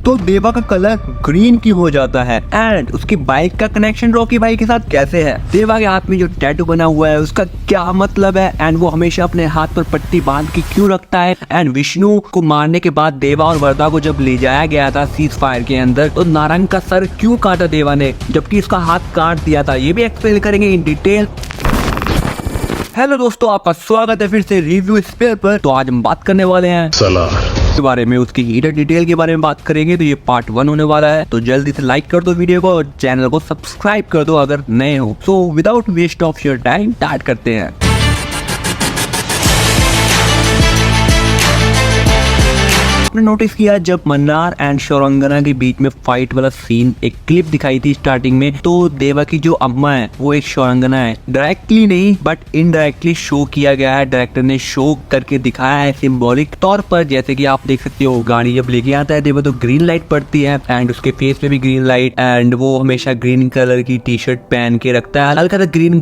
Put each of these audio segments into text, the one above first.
तो देवा का कलर ग्रीन क्यों हो जाता है एंड उसकी बाइक का कनेक्शन रॉकी भाई के साथ कैसे है। देवा के हाथ में जो टैटू बना हुआ है उसका क्या मतलब है एंड वो हमेशा अपने हाथ पर पट्टी बांध के क्यों रखता है एंड विष्णु को मारने के बाद देवा और वर्दा को जब ले जाया गया था सीज फायर के अंदर तो नारंग का सर क्यों काटा देवा ने जबकि इसका हाथ काट दिया था, ये भी एक्सप्लेन करेंगे इन डिटेल। हेलो दोस्तों, आपका स्वागत है फिर से रिव्यू स्पेयर पर। तो आज हम बात करने वाले हैं के बारे में, उसकी हीटर डिटेल के बारे में बात करेंगे। तो ये पार्ट 1 होने वाला है, तो जल्दी से लाइक कर दो वीडियो को और चैनल को सब्सक्राइब कर दो अगर नए हो। So without waste of your time start करते हैं। आपने नोटिस किया जब मन्नार एंड शौरंगना के बीच में फाइट वाला सीन एक क्लिप दिखाई थी स्टार्टिंग में, तो देवा की जो अम्मा है वो एक शौरंगना है। डायरेक्टली नहीं बट इनडायरेक्टली शो किया गया है, डायरेक्टर ने शो करके दिखाया है सिंबॉलिक तौर पर। जैसे कि आप देख सकते हो गाड़ी जब लेके आता है देवा तो ग्रीन लाइट पड़ती है एंड उसके फेस पे भी ग्रीन लाइट एंड वो हमेशा ग्रीन कलर की टी शर्ट पहन के रखता है। हल्का सा ग्रीन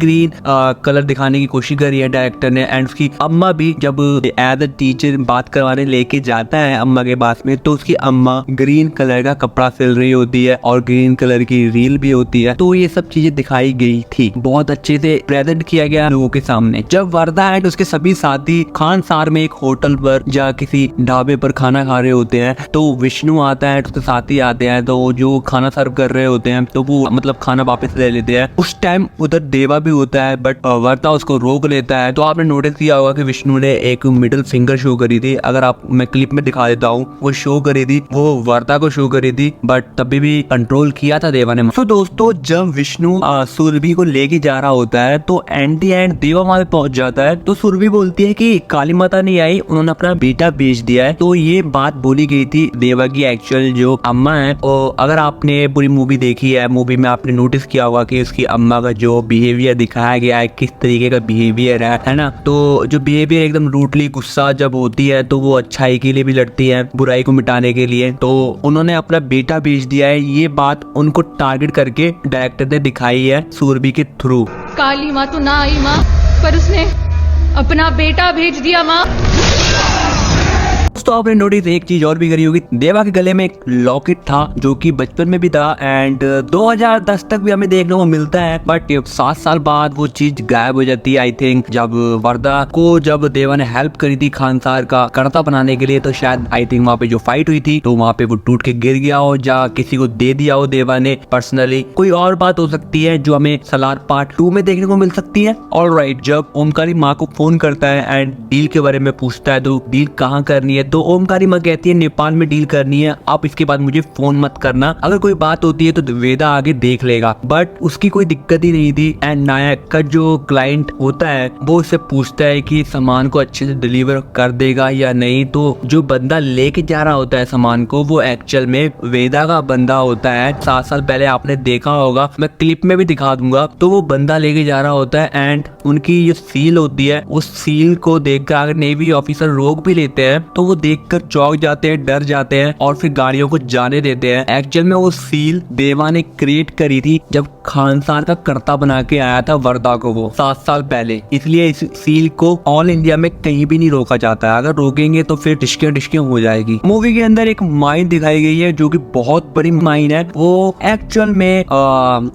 कलर दिखाने की कोशिश करी है डायरेक्टर ने। एंड उसकी अम्मा भी जब एज अ टीचर बात करवाने लेके जाता है अम्मा के पास में तो उसकी अम्मा ग्रीन कलर का कपड़ा सिल रही होती है और ग्रीन कलर की रील भी होती है। तो ये सब चीजें दिखाई गई थी, बहुत अच्छे से प्रेजेंट किया गया लोगों के सामने। जब वर्दा एंड उसके सभी साथी खानसार में एक होटल पर या किसी ढाबे पर खाना खा रहे होते हैं तो विष्णु आता है, उसके साथी आते हैं, तो जो खाना सर्व कर रहे होते हैं तो वो मतलब खाना वापस ले लेते हैं। उस टाइम उधर देवा भी होता है बट वर्दा उसको रोक लेता है। तो आपने नोटिस किया होगा कि विष्णु ने एक मिडिल फिंगर शो करी थी, अगर आप मैं क्लिप में दिखा देता हूँ, वो शो करी थी, वो वर्दा को शो करी थी बट तभी भी कंट्रोल किया था देवा ने। तो दोस्तों जब विष्णु सुरभि को लेके जा रहा होता है तो एंड दी एंड देवा वहां पे पहुंच जाता है। तो सुरभि बोलती है कि काली माता नहीं आई, उन्होंने अपना बेटा बेच दिया है। तो ये बात बोली गई थी देवा की एक्चुअल जो अम्मा है। और अगर आपने पूरी मूवी देखी है, मूवी में आपने नोटिस किया होगा कि उसकी अम्मा का जो बिहेवियर दिखाया गया है, किस तरीके का बिहेवियर है ना। तो जो बिहेवियर एकदम रूटली गुस्सा जब होती है तो वो अच्छाई के लिए भी लड़ती है, बुराई को मिटाने के लिए। तो उन्होंने अपना बेटा बेच दिया है, ये बात उनको टारगेट करके डायरेक्टर ने दिखाई है सुरभि के थ्रू। काली माँ तो ना आई माँ, पर उसने अपना बेटा भेज दिया माँ। तो आपने नोटिस एक चीज और भी करी होगी, देवा के गले में एक लॉकेट था जो कि बचपन में भी था एंड 2010 तक भी हमें देखने को मिलता है बट 7 साल बाद वो चीज गायब हो जाती है। आई थिंक जब वर्दा को जब देवा ने हेल्प करी थी खानसार का कर्ता बनाने के लिए तो शायद आई थिंक वहाँ पे जो फाइट हुई थी तो वहाँ पे वो टूट के गिर गया हो या किसी को दे दिया हो देवा ने पर्सनली। कोई और बात हो सकती है जो हमें सलार पार्ट 2 में देखने को मिल सकती है। ऑलराइट, जब ओमकारी माँ को फोन करता है एंड डील के बारे में पूछता है तो डील कहाँ करनी है, तो ओमकारी माँ कहती है नेपाल में डील करनी है, आप इसके बाद मुझे फोन मत करना, अगर कोई बात होती है तो वेदा आगे देख लेगा। बट उसकी कोई दिक्कत ही नहीं थी एंड नायक का जो क्लाइंट होता है वो उससे पूछता है कि सामान को अच्छे से डिलीवर कर देगा या नहीं। तो जो बंदा लेके जा रहा होता है सामान को वो एक्चुअल में वेदा का बंदा होता है। 7 साल पहले आपने देखा होगा, मैं क्लिप में भी दिखा दूंगा। तो वो बंदा लेके जा रहा होता है एंड उनकी जो सील होती है उस सील को देखकर अगर नेवी ऑफिसर रोक भी लेते हैं तो वो देखकर चौंक जाते हैं, डर जाते हैं और फिर गाड़ियों को जाने देते हैं। एक्चुअल में वो सील देवा ने क्रिएट करी थी जब खानसार का कर्ता बना के आया था वर्दा को वो 7 साल पहले, इसलिए इस सील को ऑल इंडिया में कहीं भी नहीं रोका जाता है। अगर रोकेंगे तो फिर डिस्के हो जाएगी। मूवी के अंदर एक माइन दिखाई गई है जो कि बहुत बड़ी माइन है, वो एक्चुअल में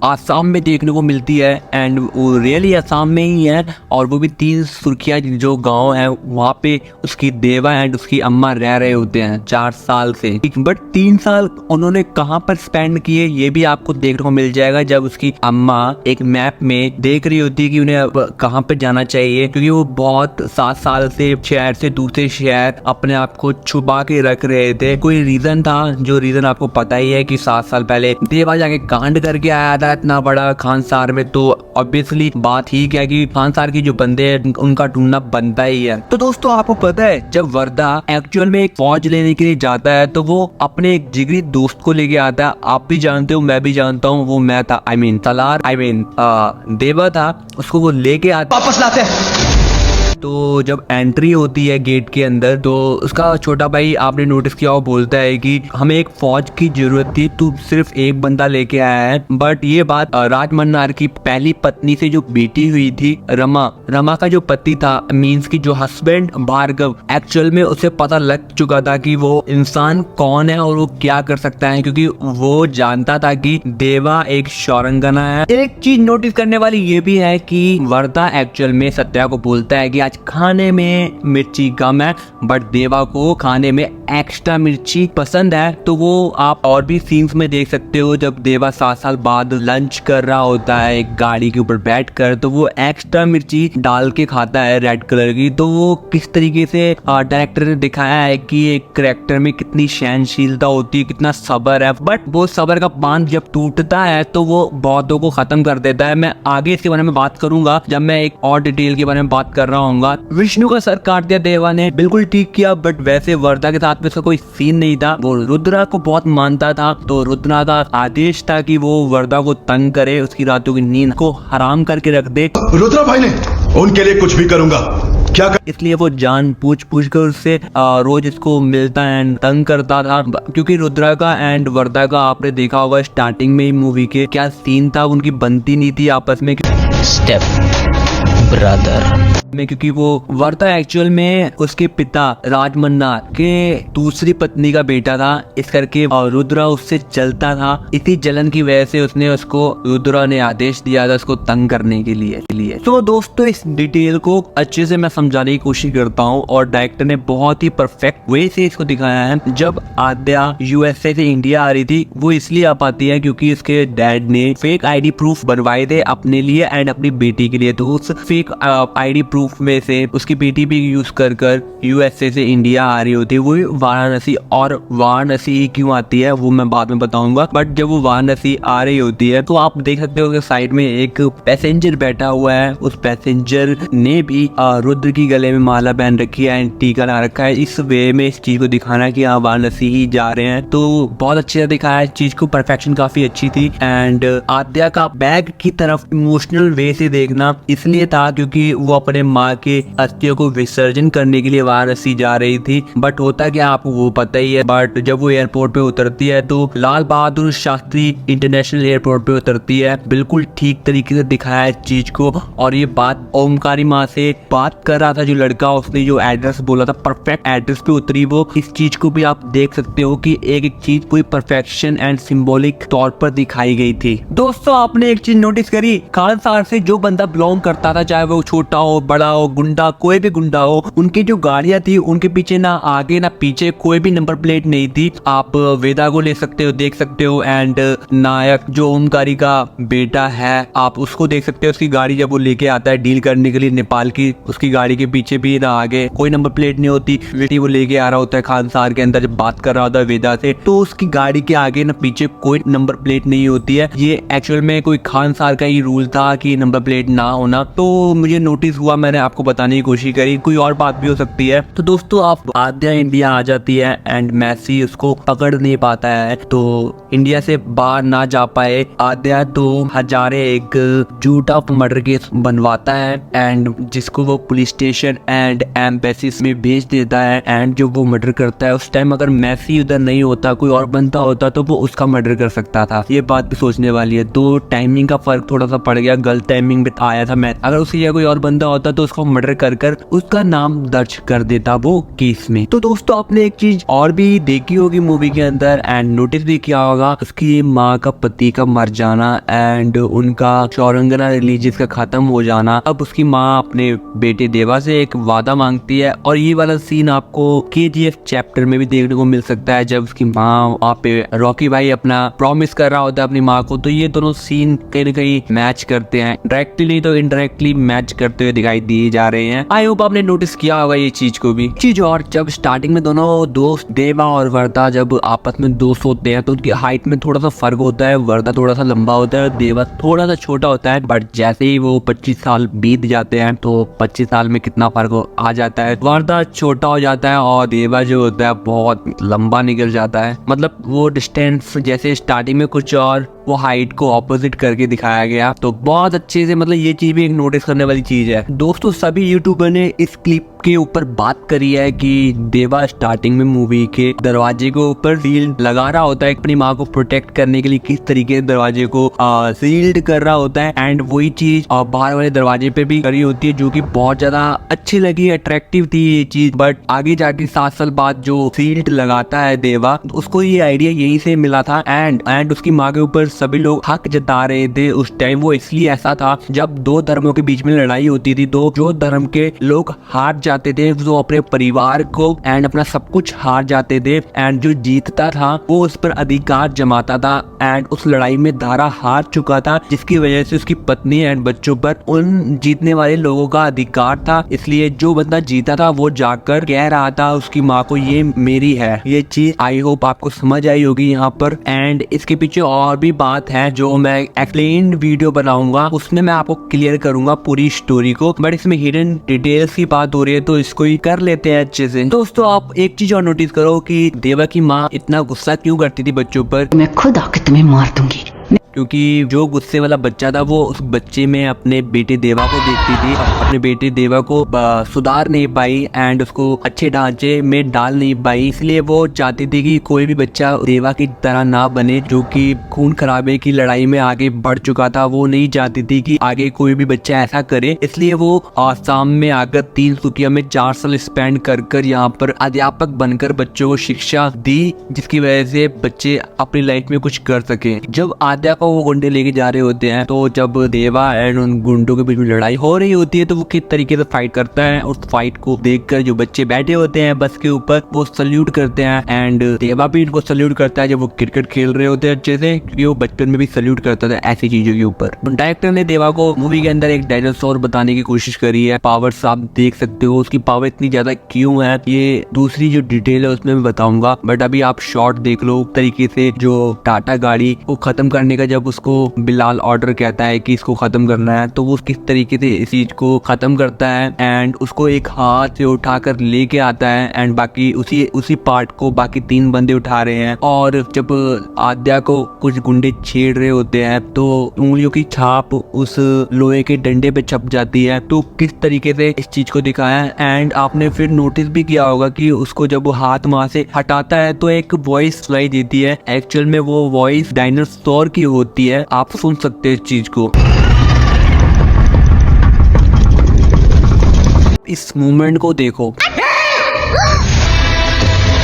आसाम में देखने को मिलती है एंड वो रियली आसाम में ही है और वो भी 3 सुर्खिया जो गाँव है वहाँ पे उसकी देवा एंड उसकी अम्मा रह रहे होते हैं 4 साल से। बट 3 साल उन्होंने कहाँ पर स्पेंड किए ये भी आपको देखने को मिल जाएगा जब उसकी अम्मा एक मैप में देख रही होती है कि उन्हें अब कहाँ पर जाना चाहिए, क्योंकि वो बहुत 7 साल से शहर से दूसरे शहर अपने आप को छुपा के रख रहे थे। कोई रीजन था, जो रीजन आपको पता ही है कि 7 साल पहले देवा जाके कांड करके आया था इतना बड़ा खानसार में। तो ऑब्वियसली बात ही क्या कि खानसार की जो बंदे हैं उनका ढूंढना बनता ही है। तो दोस्तों आपको पता है जब वर्दा एक्चुअल में एक फौज लेने के लिए जाता है तो वो अपने एक जिगरी दोस्त को लेके आता है। आप भी जानते हो, मैं भी जानता हूँ, वो मैं था, देवा था, उसको वो लेके आता, वापस लाते हैं। तो जब एंट्री होती है गेट के अंदर तो उसका छोटा भाई आपने नोटिस किया वो बोलता है कि हमें एक फौज की जरूरत थी, तू सिर्फ एक बंदा लेके आया है। बट ये बात राज मन्नार की पहली पत्नी से जो बेटी हुई थी रमा का जो पति था मींस की जो हस्बैंड भार्गव, एक्चुअल में उसे पता लग चुका था कि वो इंसान कौन है और वो क्या कर सकता है, क्योंकि वो जानता था कि देवा एक शौरंगना है। एक चीज नोटिस करने वाली ये भी है कि वर्दा एक्चुअल में सत्या को बोलता है कि आज खाने में मिर्ची कम है, बट देवा को खाने में एक्स्ट्रा मिर्ची पसंद है। तो वो आप और भी सीन्स में देख सकते हो जब देवा 7 साल बाद लंच कर रहा होता है एक गाड़ी के ऊपर बैठकर, तो वो एक्स्ट्रा मिर्ची डाल के खाता है रेड कलर की। तो वो किस तरीके से डायरेक्टर ने दिखाया है कि एक कैरेक्टर में कितनी सहनशीलता होती है, कितना सब्र है, बट वो सब्र का बांध जब टूटता है तो वो बहुतों को खत्म कर देता है। मैं आगे इसके बारे में बात करूंगा जब मैं एक और डिटेल के बारे में बात कर रहा हूँ। विष्णु का सर काट दिया देवा ने, बिल्कुल ठीक किया, बट वैसे वर्दा के साथ में उसका कोई सीन नहीं था। वो रुद्रा को बहुत मानता था, तो रुद्रा का आदेश था कि वो वर्दा को तंग करे, उसकी रातों की नींद को हराम करके रख दे। रुद्रा भाई ने उनके लिए कुछ भी करूंगा क्या इसलिए वो जान पूछ कर उससे रोज इसको मिलता एंड तंग करता था, क्योंकि रुद्रा का एंड वर्दा का आपने देखा होगा स्टार्टिंग में ही मूवी के क्या सीन था, उनकी बनती नहीं थी आपस में स्टेप ब्रदर में, क्योंकि वो वर्दा एक्चुअल में उसके पिता राज मन्नार के दूसरी पत्नी का बेटा था, इस करके और रुद्रा उससे जलता था। इसी जलन की वजह से उसने उसको रुद्रा ने आदेश दिया था उसको तंग करने के लिए। तो दोस्तों इस डिटेल को अच्छे से मैं समझाने की कोशिश करता हूँ और डायरेक्टर ने बहुत ही परफेक्ट वे से इसको दिखाया है। जब आद्या यूएसए से इंडिया आ रही थी वो इसलिए आ पाती है क्योंकि उसके डैड ने फेक आईडी प्रूफ बनवाए थे अपने लिए एंड अपनी बेटी के लिए। तो उस फेक आईडी प्रूफ में से उसकी बेटी भी यूज कर यूएसए से इंडिया आ रही होती है, वो वाराणसी। और वाराणसी क्यों आती है वो मैं बाद में बताऊंगा, बट जब वो वाराणसी आ रही होती है तो आप देख सकते हो कि साइड में एक पैसेंजर बैठा हुआ है, उस पैसेंजर ने भी रुद्र की गले में माला पहन रखी है एंड टीका लगा रखा है। इस वे में इस चीज को दिखाना कि आप वाराणसी ही जा रहे हैं, तो बहुत अच्छे से दिखाया है चीज को, परफेक्शन काफी अच्छी थी। एंड आद्या का बैग की तरफ इमोशनल वे से देखना इसलिए था क्योंकि वो अपने माँ के अस्थियों को विसर्जन करने के लिए वाराणसी जा रही थी। बट होता क्या आपको वो पता ही है, बट जब वो एयरपोर्ट पे उतरती है तो लाल बहादुर शास्त्री इंटरनेशनल एयरपोर्ट पे उतरती है, बिल्कुल ठीक तरीके से दिखाया है चीज को। और ये बात ओमकारी माँ से बात कर रहा था जो लड़का, उसने जो एड्रेस बोला था परफेक्ट एड्रेस पे उतरी वो। इस चीज को भी आप देख सकते हो कि एक एक चीज पूरी परफेक्शन एंड सिंबॉलिक तौर पर दिखाई गई थी। दोस्तों आपने एक चीज नोटिस करी, खान सार से जो बंदा बिलोंग करता था, चाहे वो छोटा हो बड़ा हो गुंडा कोई भी गुंडा हो, उनकी जो गाड़ियां थी उनके पीछे ना आगे ना पीछे कोई भी नंबर प्लेट नहीं थी। आप वेदा को ले सकते हो, देख सकते हो, एंड नायक जो ओमकारी का बेटा है आप उसको देख सकते हो। उसकी गाड़ी जब वो लेके आता है डील करने के लिए नेपाल की, उसकी गाड़ी के पीछे भी ना आगे कोई नंबर प्लेट नहीं होती। वो लेके आ रहा होता है खान सार के अंदर जब बात कर रहा होता है वेदा से, तो उसकी गाड़ी के आगे ना पीछे कोई नंबर प्लेट नहीं होती है। ये एक्चुअल में कोई खान सार का ही रूल था कि नंबर प्लेट ना होना, तो मुझे नोटिस हुआ, मैंने आपको बताने की कोशिश करी, कोई और बात भी हो सकती है। तो दोस्तों आप आद्या इंडिया आ जाती है एंड मैसी उसको पकड़ नहीं पाता है, तो इंडिया से बाहर ना जा पाए आद्या तो हजारे एक झूठा मर्डर केस बनवाता है एंड जिसको वो पुलिस स्टेशन एंड एम्बेसीज में भेज देता है। एंड जो वो मर्डर करता है उस टाइम अगर मैसी उधर नहीं होता कोई और बनता होता तो वो उसका मर्डर कर सकता था। ये बात भी सोचने वाली है। तो टाइमिंग का फर्क थोड़ा सा पड़ गया, गलत टाइमिंग में आया था मैं, अगर उसकी जगह कोई और बंदा होता तो उसको मर्डर कर उसका नाम दर्ज कर देता वो केस में। तो दोस्तों आपने एक चीज और भी देखी होगी मूवी के अंदर एंड नोटिस भी किया होगा, उसकी माँ का पति का मर जाना एंड उनका शौरंगना रिलीजियस का खत्म हो जाना। अब उसकी माँ अपने बेटे देवा से एक वादा मांगती है और ये वाला सीन आपको KGF चैप्टर में भी देखने को मिल सकता है, जब उसकी माँ वहाँ पे रॉकी भाई अपना प्रॉमिस कर रहा होता है अपनी माँ को। तो ये दोनों सीन कहीं ना कहीं मैच करते हैं, डायरेक्टली नहीं तो इनडायरेक्टली मैच करते हुए दिखाई दिए जा रहे हैं। आई होप आपने नोटिस किया होगा ये चीज को भी। चीज और जब स्टार्टिंग में दोनों दोस्त देवा और वर्दा जब आपस में दोस्त होते हैं तो उनकी हाइट में थोड़ा सा फर्क होता है, वर्दा थोड़ा सा लंबा होता है, देवा थोड़ा सा छोटा होता है। बट जैसे ही वो 25 साल बीत जाते हैं तो 25 साल में कितना फर्क आ जाता है, वर्दा छोटा हो जाता है और देवा जो होता है बहुत लंबा निकल जाता है। मतलब वो डिस्टेंस जैसे स्टार्टिंग में कुछ और वो हाइट को ऑपोजिट करके दिखाया गया। तो बहुत अच्छे से मतलब ये चीज भी एक नोटिस करने वाली चीज है। दोस्तों सभी यूट्यूबर ने इस क्लिप के ऊपर बात करी है कि देवा स्टार्टिंग में मूवी के दरवाजे के ऊपर सील्ड लगा रहा होता है अपनी माँ को प्रोटेक्ट करने के लिए, किस तरीके से दरवाजे को सील्ड कर रहा होता है। एंड वही चीज बाहर वाले दरवाजे पे भी करी होती है, जो कि बहुत ज्यादा अच्छी लगी, अट्रैक्टिव थी ये चीज। बट आगे जाके 7 साल बाद जो सील्ड लगाता है देवा, उसको ये आइडिया यहीं से मिला था। एंड उसकी माँ के ऊपर सभी लोग हक जता रहे थे उस टाइम। वो इसलिए ऐसा था जब दो धर्मों के बीच में लड़ाई होती थी, तो जो धर्म के लोग हार जाते थे वो अपने परिवार को एंड अपना सब कुछ हार जाते थे, एंड जो जीतता था वो उस पर अधिकार जमाता था। एंड उस लड़ाई में दारा हार चुका था, जिसकी वजह से उसकी पत्नी एंड बच्चों पर उन जीतने वाले लोगों का अधिकार था। इसलिए जो बंदा जीता था वो जाकर कह रहा था उसकी माँ को, ये मेरी है। ये चीज आई होप आपको समझ आई होगी यहाँ पर। एंड इसके पीछे और भी बात है जो मैं एक्सप्लेन वीडियो बनाऊंगा, उसमें मैं आपको क्लियर करूंगा पूरी स्टोरी को। बट इसमें हिडन डिटेल्स की बात हो रही है तो इसको ही कर लेते हैं अच्छे से। दोस्तों आप एक चीज और नोटिस करो कि देवा की माँ इतना गुस्सा क्यों करती थी बच्चों पर। मैं खुद आके तुम्हें मार दूंगी। क्योंकि जो गुस्से वाला बच्चा था वो उस बच्चे में अपने बेटे देवा को देखती थी, अपने बेटे देवा को सुधार नहीं पाई एंड उसको अच्छे ढांचे में डाल नहीं पाई। इसलिए वो चाहती थी कि कोई भी बच्चा देवा की तरह ना बने, जो कि खून खराबे की लड़ाई में आगे बढ़ चुका था। वो नहीं चाहती थी कि आगे कोई भी बच्चा ऐसा करे। इसलिए वो आसाम में आकर 3 सुकिया में 4 साल स्पेंड कर यहाँ पर अध्यापक बनकर बच्चों को शिक्षा दी, जिसकी वजह से बच्चे अपनी लाइफ में कुछ कर सके। जब आद्या वो गुंडे लेके जा रहे होते हैं, तो जब देवा एंड उन गुंडों के बीच में लड़ाई हो रही होती है, तो वो किस तरीके से फाइट करता है। उस फाइट को देखकर जो बच्चे बैठे होते हैं बस के ऊपर, वो सल्यूट करते हैं। एंड देवा भी इनको सल्यूट करता है जब वो क्रिकेट खेल रहे होते हैं अच्छे से, क्योंकि वो बचपन में भी सल्यूट करता था ऐसी चीजों के ऊपर। डायरेक्टर ने देवा को मूवी के अंदर एक डायनासोर बताने की कोशिश करी है। पावर्स आप देख सकते हो, उसकी पावर इतनी ज्यादा क्यों है ये दूसरी जो डिटेल है उसमें मैं बताऊंगा। बट अभी आप शॉर्ट देख लो तरीके से, जो टाटा गाड़ी को खत्म करने का जब उसको बिलाल ऑर्डर कहता है कि इसको खत्म करना है, तो वो किस तरीके से इस चीज को खत्म करता है एंड उसको एक हाथ से उठाकर लेके आता है। एंड बाकी उसी पार्ट को बाकी 3 बंदे उठा रहे हैं। और जब आद्या को कुछ गुंडे छेड़ रहे होते हैं, तो उंगलियों की छाप उस लोहे के डंडे पे छप जाती है। तो किस तरीके से इस चीज को दिखाया है। एंड आपने फिर नोटिस भी किया होगा कि उसको जब वो हाथ वहां से हटाता है तो एक वॉइस सुनाई देती है। एक्चुअल में वो वॉइस डायनासोर की होती है, आप सुन सकते हैं इस चीज को। इस मूवमेंट को देखो,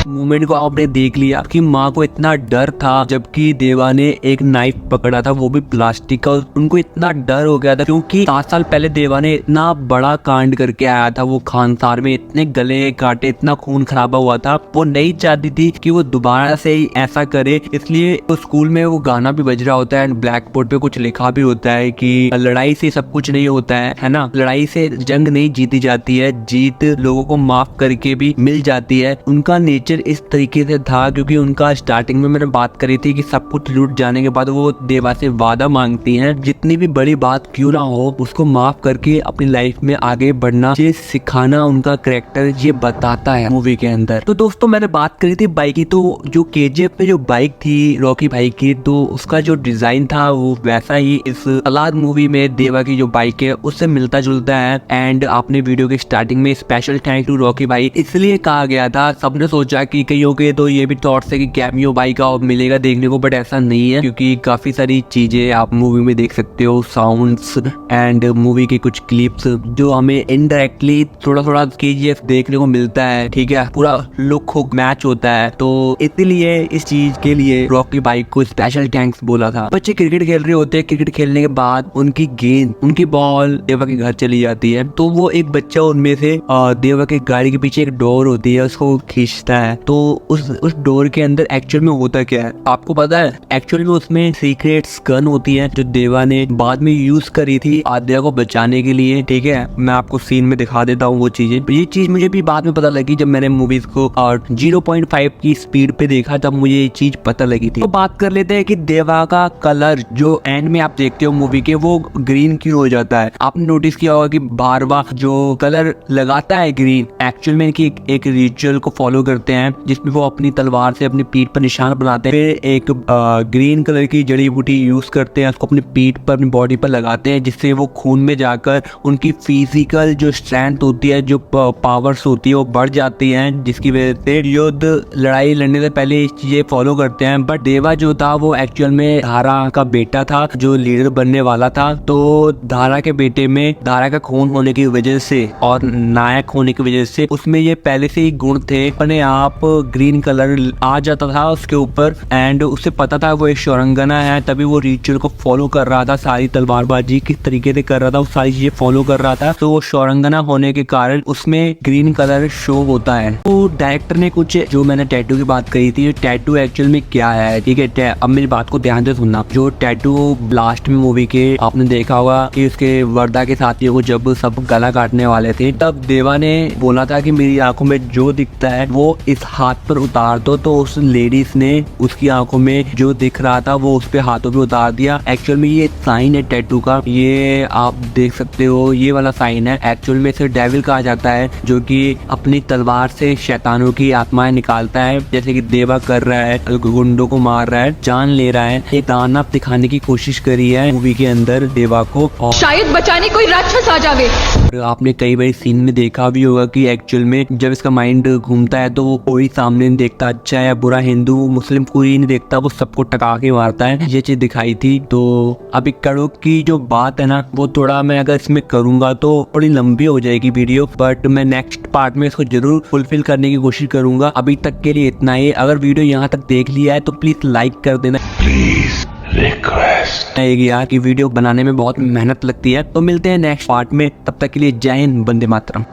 मूवमेंट को आपने देख लिया कि माँ को इतना डर था, जबकि देवा ने एक नाइफ पकड़ा था वो भी प्लास्टिक का। उनको इतना डर हो गया था क्योंकि 7 साल पहले देवा ने इतना बड़ा कांड करके आया था। वो खानसार में इतने गले काटे, इतना खून खराबा हुआ था। वो नहीं चाहती थी कि वो दोबारा से ही ऐसा करे। इसलिए तो स्कूल में वो गाना भी बज रहा होता है एंड ब्लैक बोर्ड पे कुछ लिखा भी होता है कि लड़ाई से सब कुछ नहीं होता है ना, लड़ाई से जंग नहीं जीती जाती है, जीत लोगों को माफ करके भी मिल जाती है। उनका नेचर इस तरीके से था क्योंकि उनका स्टार्टिंग में मैंने बात करी थी कि सब कुछ लूट जाने के बाद वो देवा से वादा मांगती हैं, जितनी भी बड़ी बात क्यों ना हो उसको माफ करके अपनी लाइफ में आगे बढ़ना, ये सिखाना उनका कैरेक्टर ये बताता है मूवी के अंदर। तो दोस्तों मैंने बात करी थी बाइक की, तो जो KGF में जो बाइक थी रॉकी भाई की, तो उसका जो डिजाइन था वो वैसा ही इस सलार मूवी में देवा की जो बाइक है उससे मिलता जुलता है। एंड आपने वीडियो के स्टार्टिंग में स्पेशल थैंक टू रॉकी भाई इसलिए कहा गया था। सबने सोचा कि कईयों के तो ये भी थॉट्स है कि कैमियो बाइक का मिलेगा देखने को, बट ऐसा नहीं है क्योंकि काफी सारी चीजें आप मूवी में देख सकते हो, साउंड्स एंड मूवी के कुछ क्लिप्स जो हमें इनडायरेक्टली थोड़ा थोड़ा KGF देखने को मिलता है। ठीक है, पूरा लुक हुक मैच होता है, तो इसीलिए इस चीज के लिए रॉकी बाइक को स्पेशल थैंक्स बोला था। बच्चे क्रिकेट खेल रहे होते हैं, क्रिकेट खेलने के बाद उनकी गेंद, उनकी बॉल देवा के घर चली जाती है, तो वो एक बच्चा उनमें से देवा के गाड़ी के पीछे एक डोर होती है उसको खींचता है। तो उस डोर के अंदर एक्चुअल में होता क्या है आपको पता है? एक्चुअल में उसमें सीक्रेट गन होती है जो देवा ने बाद में यूज करी थी आद्या को बचाने के लिए। ठीक है, मैं आपको सीन में दिखा देता हूँ वो चीजें। ये चीज मुझे भी बाद में पता लगी जब मैंने मूवीज को 0.5 की स्पीड पे देखा, तब मुझे ये चीज पता लगी थी। तो बात कर लेते हैं कि देवा का कलर जो एंड में आप देखते हो मूवी के, वो ग्रीन क्यों हो जाता है। आपने नोटिस किया होगा कि बार बार जो कलर लगाता है ग्रीन, एक्चुअल में एक रिचुअल को फॉलो करते हैं जिसमें वो अपनी तलवार से अपनी पीठ पर निशान बनाते हैं। फिर एक ग्रीन कलर की जड़ी बूटी यूज करते हैं, उसको अपनी पीठ पर अपनी बॉडी पर लगाते हैं, जिससे वो खून में जाकर उनकी फिजिकल जो स्ट्रेंथ होती है, जो पावर्स होती है वो बढ़ जाती हैं, जिसकी वजह से युद्ध लड़ाई लड़ने से पहले इस चीजें फॉलो करते हैं। बट देवा जो था वो एक्चुअल में धारा का बेटा था जो लीडर बनने वाला था। तो धारा के बेटे में धारा का खून होने की वजह से और नायक होने की वजह से उसमें ये पहले से ही गुण थे, अपने आप ग्रीन कलर आ जाता था उसके ऊपर। एंड उसे पता था वो एक शौरंगना है, तभी वो रिचुअल को फॉलो कर रहा था, सारी तलवारबाजी किस तरीके से कर रहा था वो सारी चीजें फॉलो कर रहा था। तो वो शौरंगना होने के कारण उसमें ग्रीन कलर शो होता है। तो डायरेक्टर ने कुछ, जो मैंने टैटू की बात कही थी, टैटू एक्चुअल में क्या है, ठीक है, अब मेरी बात को ध्यान से सुनना। जो टैटू ब्लास्ट में मूवी के आपने देखा होगा कि उसके वर्दा के साथियों को जब सब गला काटने वाले थे, तब देवा ने बोला था कि मेरी आंखों में जो दिखता है वो इस हाथ पर उतार दो। तो उस लेडीज ने उसकी आंखों में जो दिख रहा था वो उस पे हाथों पे उतार दिया। एक्चुअल में ये साइन है टैटू का, ये आप देख सकते हो, ये वाला साइन है। एक्चुअल में इसे डेविल कहा जाता है, जो कि अपनी तलवार से शैतानों की आत्माएं निकालता है, जैसे कि देवा कर रहा है, गुंडों को मार रहा है, जान ले रहा है। एक दानव दिखाने की कोशिश करी है मूवी के अंदर देवा को, और शायद बचाने कोई राक्षस आ जावे। आपने कई बार सीन में देखा भी होगा कि एक्चुअल में जब इसका माइंड घूमता है तो वो कोई सामने नहीं देखता, अच्छा या बुरा, हिंदू मुस्लिम कोई नहीं देखता, वो सबको टका के मारता है। ये चीज दिखाई थी। तो अभी कड़ों की जो बात है ना, वो थोड़ा मैं अगर इसमें करूंगा तो थोड़ी लंबी हो जाएगी वीडियो, बट मैं नेक्स्ट पार्ट में इसको जरूर फुलफिल करने की कोशिश करूंगा। अभी तक के लिए इतना ही। अगर वीडियो यहाँ तक देख लिया है तो प्लीज लाइक कर देना प्लीज रिक्वेस्ट। यार की वीडियो बनाने में बहुत मेहनत लगती है। तो मिलते हैं नेक्स्ट पार्ट में, तब तक के लिए जय हिंद, वंदे मातरम।